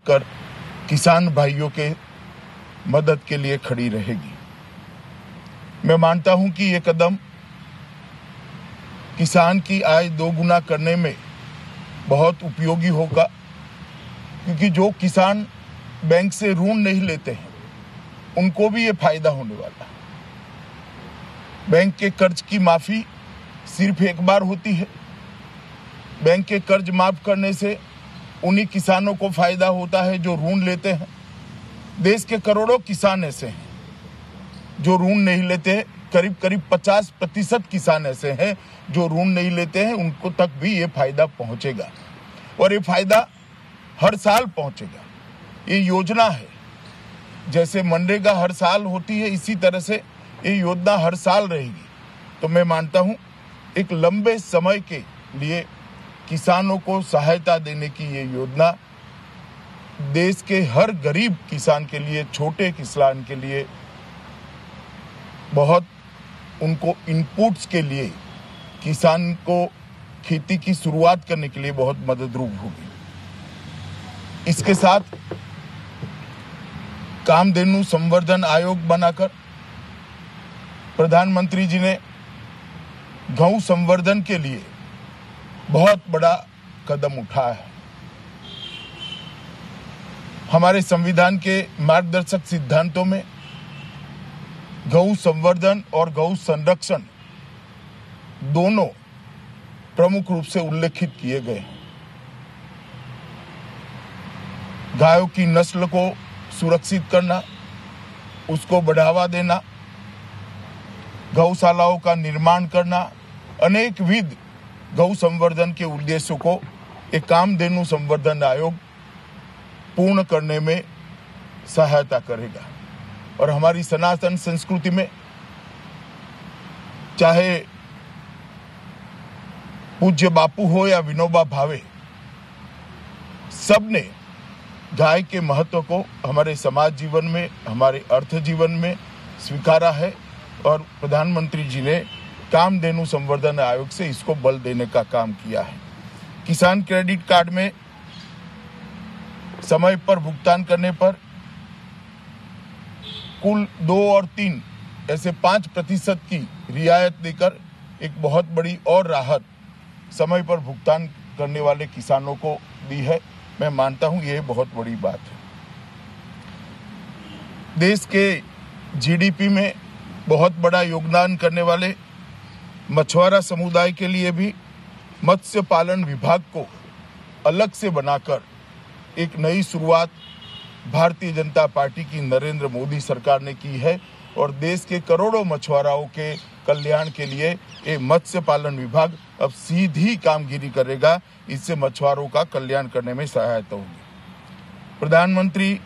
कर किसान भाइयों के मदद के लिए खड़ी रहेगी। मैं मानता हूं कि ये कदम किसान की आय दोगुना करने में बहुत उपयोगी होगा, क्योंकि जो किसान बैंक से ऋण नहीं लेते हैं उनको भी ये फायदा होने वाला है। बैंक के कर्ज की माफी सिर्फ एक बार होती है। बैंक के कर्ज माफ करने से उन्हीं किसानों को फायदा होता है जो ऋण लेते हैं। देश के करोड़ों किसान ऐसे हैं जो ऋण नहीं लेते हैं। करीब 50% किसान ऐसे हैं जो ऋण नहीं लेते हैं, उनको तक भी ये फायदा पहुंचेगा और ये फायदा हर साल पहुंचेगा। ये योजना है, जैसे मनरेगा हर साल होती है इसी तरह से ये योजना हर साल रहेगी। तो मैं मानता हूं एक लंबे समय के लिए किसानों को सहायता देने की ये योजना देश के हर गरीब किसान के लिए, छोटे किसान के लिए बहुत, उनको इनपुट्स के लिए, किसान को खेती की शुरुआत करने के लिए बहुत मददरूप होगी। इसके साथ कामधेनु संवर्धन आयोग बनाकर प्रधानमंत्री जी ने गौ संवर्धन के लिए बहुत बड़ा कदम उठाया है। हमारे संविधान के मार्गदर्शक सिद्धांतों में गौ संवर्धन और गौ संरक्षण दोनों प्रमुख रूप से उल्लेखित किए गए हैं। गायों की नस्ल को सुरक्षित करना, उसको बढ़ावा देना, गौशालाओं का निर्माण करना, अनेकविध गौ संवर्धन के उद्देश्यों को एक कामधेनु संवर्धन आयोग पूर्ण करने में सहायता करेगा। और हमारी सनातन संस्कृति में चाहे पूज्य बापू हो या विनोबा भावे, सबने गाय के महत्व को हमारे समाज जीवन में, हमारे अर्थ जीवन में स्वीकारा है और प्रधानमंत्री जी ने कामधेनु संवर्धन आयोग से इसको बल देने का काम किया है। किसान क्रेडिट कार्ड में समय पर भुगतान करने पर कुल 2 और 3 ऐसे 5% की रियायत देकर एक बहुत बड़ी और राहत समय पर भुगतान करने वाले किसानों को दी है। मैं मानता हूं यह बहुत बड़ी बात है। देश के जीडीपी में बहुत बड़ा योगदान करने वाले मछुआरा समुदाय के लिए भी मत्स्य पालन विभाग को अलग से बनाकर एक नई शुरुआत भारतीय जनता पार्टी की नरेंद्र मोदी सरकार ने की है और देश के करोड़ों मछुआराओं के कल्याण के लिए ये मत्स्य पालन विभाग अब सीधी कामगिरी करेगा। इससे मछुआरों का कल्याण करने में सहायता होगी। प्रधानमंत्री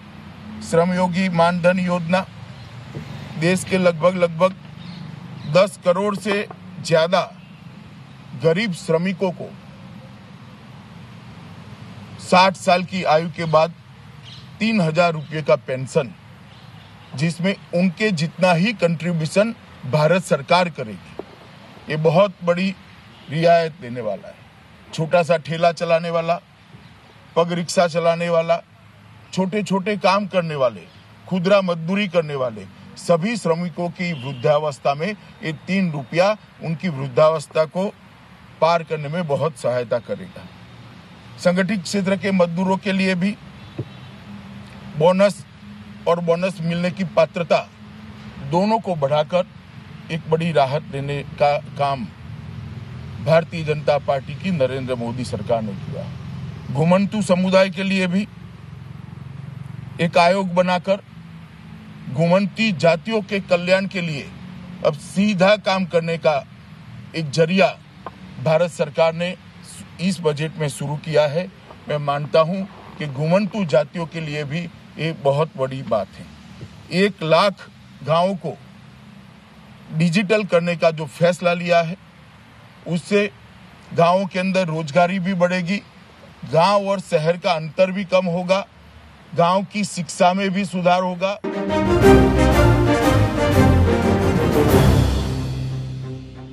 श्रमयोगी मानधन योजना देश के लगभग 10 करोड़ से ज्यादा गरीब श्रमिकों को 60 साल की आयु के बाद 3,000 रुपये का पेंशन, जिसमें उनके जितना ही कंट्रीब्यूशन भारत सरकार करेगी, ये बहुत बड़ी रियायत देने वाला है। छोटा सा ठेला चलाने वाला, पग रिक्शा चलाने वाला, छोटे छोटे काम करने वाले, खुदरा मजदूरी करने वाले सभी श्रमिकों की वृद्धावस्था में ये 3 रुपया उनकी वृद्धावस्था को पार करने में बहुत सहायता करेगा। संगठित क्षेत्र के मजदूरों के लिए भी बोनस और बोनस मिलने की पात्रता दोनों को बढ़ाकर एक बड़ी राहत देने का काम भारतीय जनता पार्टी की नरेंद्र मोदी सरकार ने किया। घुमंतु समुदाय के लिए भी एक आयोग बनाकर घुमंती जातियों के कल्याण के लिए अब सीधा काम करने का एक जरिया भारत सरकार ने इस बजट में शुरू किया है। मैं मानता हूं कि घुमंतु जातियों के लिए भी ये बहुत बड़ी बात है। 1 लाख गांवों को डिजिटल करने का जो फैसला लिया है, उससे गांवों के अंदर रोजगारी भी बढ़ेगी, गांव और शहर का अंतर भी कम होगा, गांव की शिक्षा में भी सुधार होगा।